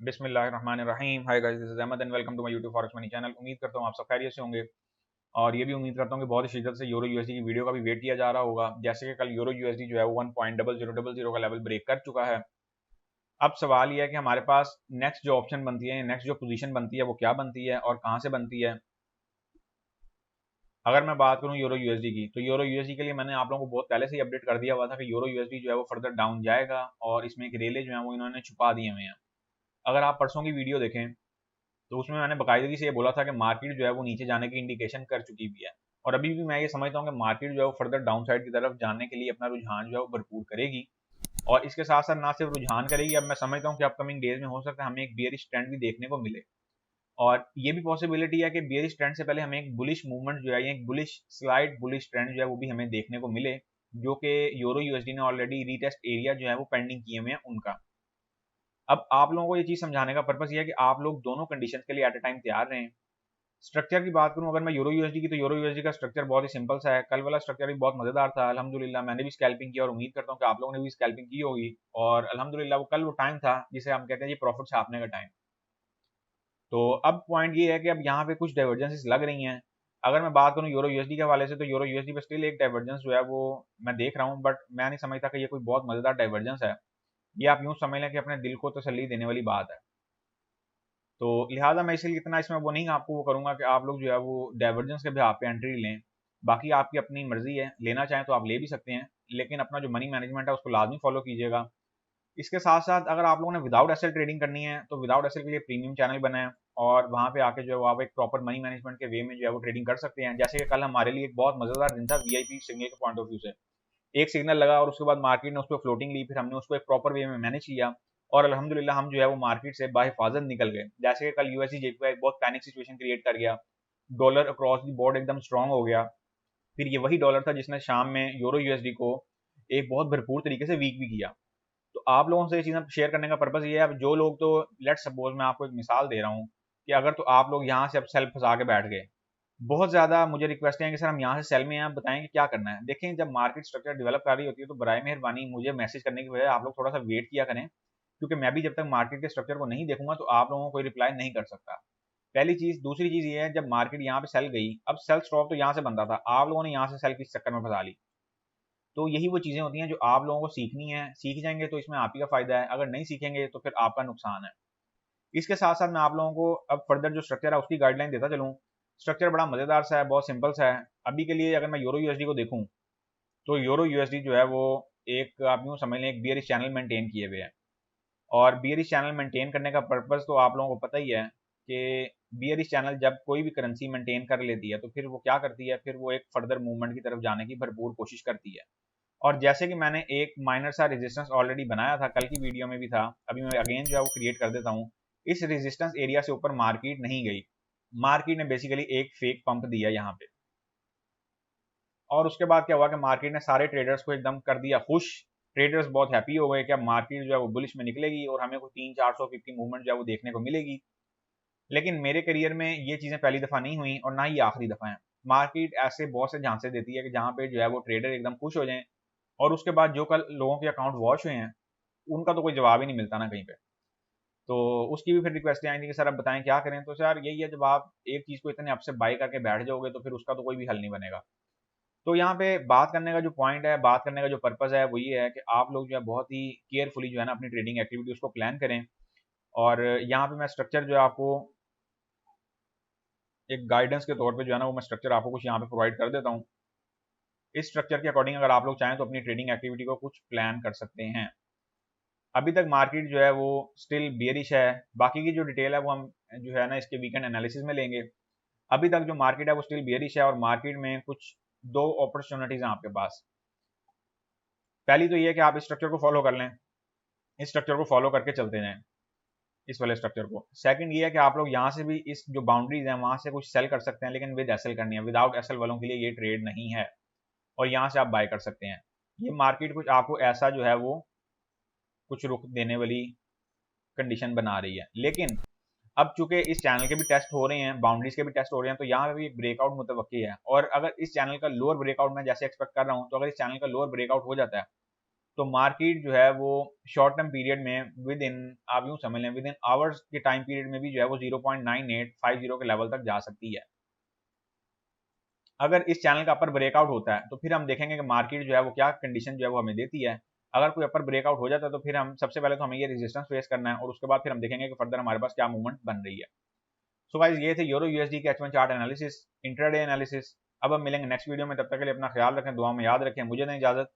बिस्मिल्लाहिर्रहमानिर्रहीम। Hi guys, this is Ahmed and welcome to my YouTube forex money channel. उम्मीद करता हूँ आप सब खैरियत से होंगे और ये भी उम्मीद करता हूँ कि बहुत ही शिद्दत से यूरो यूएसडी की वीडियो का भी वेट किया जा रहा होगा। जैसे कि कल यूरो यूएसडी जो है वो 1.0000 का लेवल ब्रेक कर चुका है। अब सवाल ये है कि हमारे पास नेक्स्ट जो ऑप्शन बनती है, नेक्स्ट जो पोजीशन बनती है वो क्या बनती है और कहाँ से बनती है। अगर मैं बात करूं यूरो यूएसडी की, तो यूरो यूएसडी के लिए मैंने आप लोगों को बहुत पहले से ही अपडेट कर दिया हुआ था कि यूरो यूएसडी जो है वो फर्दर डाउन जाएगा और इसमें एक रेले जो है वो इन्होंने छुपा दिए हुए हैं। अगर आप परसों की वीडियो देखें तो उसमें मैंने बाकायदगी से ये बोला था कि मार्केट जो है वो नीचे जाने की इंडिकेशन कर चुकी भी है और अभी भी मैं ये समझता हूँ कि मार्केट जो है वो फर्दर डाउन साइड की तरफ जाने के लिए अपना रुझान जो है वो भरपूर करेगी। और इसके साथ साथ ना सिर्फ रुझान करेगी, अब मैं समझता हूँ कि अपकमिंग डेज में हो सकता है हमें एक बियरिश ट्रेंड भी देखने को मिले। और ये भी पॉसिबिलिटी है कि बियरिश ट्रेंड से पहले हमें एक बुलिश मूवमेंट जो है, एक बुलिश स्लाइड बुलिश ट्रेंड जो है वो भी हमें देखने को मिले, जो कि यूरो यूएसडी ने ऑलरेडी रीटेस्ट एरिया जो है वो पेंडिंग किए हुए हैं उनका। अब आप लोगों को ये चीज समझाने का पर्पस ये है कि आप लोग दोनों कंडीशन के लिए एट अ टाइम तैयार रहें। स्ट्रक्चर की बात करूं अगर मैं यूरो यूएसडी की, तो यूरो यूएसडी का स्ट्रक्चर बहुत ही सिंपल सा है। कल वाला स्ट्रक्चर भी बहुत मजेदार था अल्हम्दुलिल्लाह, मैंने भी स्कैल्पिंग किया और उम्मीद करता हूं कि आप लोगों ने भी स्कैल्पिंग की होगी। और अल्हम्दुलिल्लाह वो कल वो टाइम था जिसे हम कहते हैं ये प्रॉफिट छापने का टाइम। तो अब पॉइंट ये है कि अब यहाँ पे कुछ डाइवर्जेंसेस लग रही हैं। अगर मैं बात करूँ यूरो यूएसडी के हवाले से, तो यूरो यूएसडी पे स्टिल एक डाइवर्जेंस जो है वो मैं देख रहा हूँ, बट मैं नहीं समझता कि ये कोई बहुत मजेदार डाइवर्जेंस है। ये आप यूं समझ लें कि अपने दिल को तसल्ली देने वाली बात है। तो लिहाजा मैं इसलिए इतना इसमें वो नहीं आपको वो करूंगा कि आप लोग जो है वो डाइवर्जेंस के बिहाफ पे एंट्री लें। बाकी आपकी अपनी मर्जी है, लेना चाहें तो आप ले भी सकते हैं, लेकिन अपना जो मनी मैनेजमेंट है उसको लाजमी फॉलो कीजिएगा। इसके साथ साथ अगर आप लोगों ने विदाउट एसेट ट्रेडिंग करनी है तो विदाउट एसेट के लिए प्रीमियम चैनल बनाएं और वहां पे आके जो है वो आप एक प्रॉपर मनी मैनेजमेंट के वे में जो है वो ट्रेडिंग कर सकते हैं। जैसे कि कल हमारे लिए एक बहुत मजेदार दिन था वीआईपी सिग्नल के पॉइंट ऑफ व्यू से। एक सिग्नल लगा और उसके बाद मार्केट ने उस पर फ्लोटिंग ली, फिर हमने उसको एक प्रॉपर वे में मैनेज किया और अल्हम्दुलिल्लाह हम जो है वो मार्केट से बाहिफाजत निकल गए। जैसे कि कल यूएसडी जेपीवाई एक बहुत पैनिक सिचुएशन क्रिएट कर गया, डॉलर अक्रॉस द बोर्ड एकदम स्ट्रांग हो गया। फिर ये वही डॉलर था जिसने शाम में यूरो यूएसडी को एक बहुत भरपूर तरीके से वीक भी किया। तो आप लोगों से ये चीज़ें शेयर करने का पर्पज ये है, अब जो लोग तो लेट सपोज मैं आपको एक मिसाल दे रहा हूँ कि अगर तो आप लोग यहाँ से अब सेल फंसा के बैठ गए, बहुत ज़्यादा मुझे रिक्वेस्ट है कि सर हम यहाँ से सेल में हैं, आप बताएं कि क्या करना है। देखें, जब मार्केट स्ट्रक्चर डेवलप कर रही होती है तो बराए मेहरबानी मुझे मैसेज करने की बजाय आप लोग थोड़ा सा वेट किया करें, क्योंकि मैं भी जब तक मार्केट के स्ट्रक्चर को नहीं देखूंगा तो आप लोगों को कोई रिप्लाई नहीं कर सकता। पहली चीज़। दूसरी चीज़ ये है, जब मार्केट यहाँ पे सेल गई, अब सेल स्टॉप तो यहाँ से बनता था, आप लोगों ने यहाँ से सेल किस चक्कर में फंसा ली। तो यही वो चीज़ें होती हैं जो आप लोगों को सीखनी है। सीख जाएंगे तो इसमें आप ही का फायदा है, अगर नहीं सीखेंगे तो फिर आपका नुकसान है। इसके साथ साथ मैं आप लोगों को अब फर्दर जो स्ट्रक्चर है उसकी गाइडलाइन देता चलूँ। स्ट्रक्चर बड़ा मजेदार सा है, बहुत सिंपल सा है। अभी के लिए अगर मैं यूरो यूएसडी को देखूं, तो यूरो यूएसडी जो है वो एक आप यूं समझ लें एक बियरिश चैनल मेंटेन किए हुए है। और बियरिश चैनल मेंटेन करने का पर्पस तो आप लोगों को पता ही है कि बियरिश चैनल जब कोई भी करेंसी मेंटेन कर लेती है तो फिर वो क्या करती है, फिर वो एक फर्दर मूवमेंट की तरफ जाने की भरपूर कोशिश करती है। और जैसे कि मैंने एक माइनर सा रेजिस्टेंस ऑलरेडी बनाया था, कल की वीडियो में भी था, अभी मैं अगेन जो है वो क्रिएट कर देता हूँ। इस रेजिस्टेंस एरिया से ऊपर मार्केट नहीं गई, मार्केट ने बेसिकली एक फेक पंप दिया यहाँ पे। और उसके बाद क्या हुआ कि मार्केट ने सारे ट्रेडर्स को एकदम कर दिया खुश। ट्रेडर्स बहुत हैप्पी हो गए कि अब मार्केट जो है वो बुलिश में निकलेगी और हमें कोई 300-400 मूवमेंट जो है वो देखने को मिलेगी। लेकिन मेरे करियर में ये चीज़ें पहली दफ़ा नहीं हुई और ना ही आखिरी दफ़ा है। मार्केट ऐसे बहुत से झांसे देती है कि जहाँ पे जो है वो ट्रेडर एकदम खुश हो जाएं और उसके बाद जो कल लोगों के अकाउंट वॉश हुए हैं उनका तो कोई जवाब ही नहीं मिलता ना कहीं पे। तो उसकी भी फिर रिक्वेस्टें आई थी कि सर अब बताएं क्या करें। तो सर यही है, जब आप एक चीज़ को इतने अब से बाई करके बैठ जाओगे तो फिर उसका तो कोई भी हल नहीं बनेगा। तो यहाँ पे बात करने का जो पॉइंट है, बात करने का जो पर्पज़ है वो ये है कि आप लोग जो है बहुत ही केयरफुली जो है ना अपनी ट्रेडिंग एक्टिविटी उसको प्लान करें। और यहाँ पे मैं स्ट्रक्चर जो है आपको एक गाइडेंस के तौर पे जो है ना वो मैं स्ट्रक्चर आपको कुछ यहाँ पे प्रोवाइड कर देता हूँ। इस स्ट्रक्चर के अकॉर्डिंग अगर आप लोग चाहें तो अपनी ट्रेडिंग एक्टिविटी को कुछ प्लान कर सकते हैं। अभी तक मार्केट जो है वो स्टिल बियरिश है। बाकी की जो डिटेल है वो हम जो है ना इसके वीकेंड एनालिसिस में लेंगे। अभी तक जो मार्केट है वो स्टिल बियरिश है और मार्केट में कुछ दो अपॉर्चुनिटीज हैं आपके पास। पहली तो ये है कि आप इस स्ट्रक्चर को फॉलो कर लें, इस स्ट्रक्चर को फॉलो करके चलते जाएं, इस वाले स्ट्रक्चर को। सेकंड ये है कि आप लोग यहाँ से भी इस जो बाउंड्रीज हैं वहां से कुछ सेल कर सकते हैं, लेकिन विद एसएल करनी है। विदाउट एसएल वालों के लिए ये ट्रेड नहीं है और यहाँ से आप बाय कर सकते हैं। ये मार्केट कुछ आपको ऐसा जो है वो कुछ रुख देने वाली कंडीशन बना रही है। लेकिन अब चूंकि इस चैनल के भी टेस्ट हो रहे हैं, बाउंड्रीज के भी टेस्ट हो रहे हैं, तो यहाँ पे भी एक ब्रेकआउट मुतवक्की है। और अगर इस चैनल का लोअर ब्रेकआउट मैं जैसे एक्सपेक्ट कर रहा हूँ, तो अगर इस चैनल का लोअर ब्रेकआउट हो जाता है तो मार्केट जो है वो शॉर्ट टर्म पीरियड में विद इन, आप यूँ समझ लें, विद इन आवर्स के टाइम पीरियड में भी जो है वो 0.9850 के लेवल तक जा सकती है। अगर इस चैनल का अपर ब्रेकआउट होता है तो फिर हम देखेंगे कि मार्केट जो है वो क्या कंडीशन जो है वो हमें देती है। अगर कोई अपर ब्रेकआउट हो जाता है तो फिर हम सबसे पहले तो हमें ये रेजिस्टेंस फेस करना है और उसके बाद फिर हम देखेंगे कि फर्दर हमारे पास क्या मूवमेंट बन रही है। सो गाइस, ये थे यूरो यूएसडी के H1 chart analysis, intraday analysis. अब हम मिलेंगे नेक्स्ट वीडियो में, तब तक के लिए अपना ख्याल रखें, दुआ में याद रखें, मुझे दें इजाजत।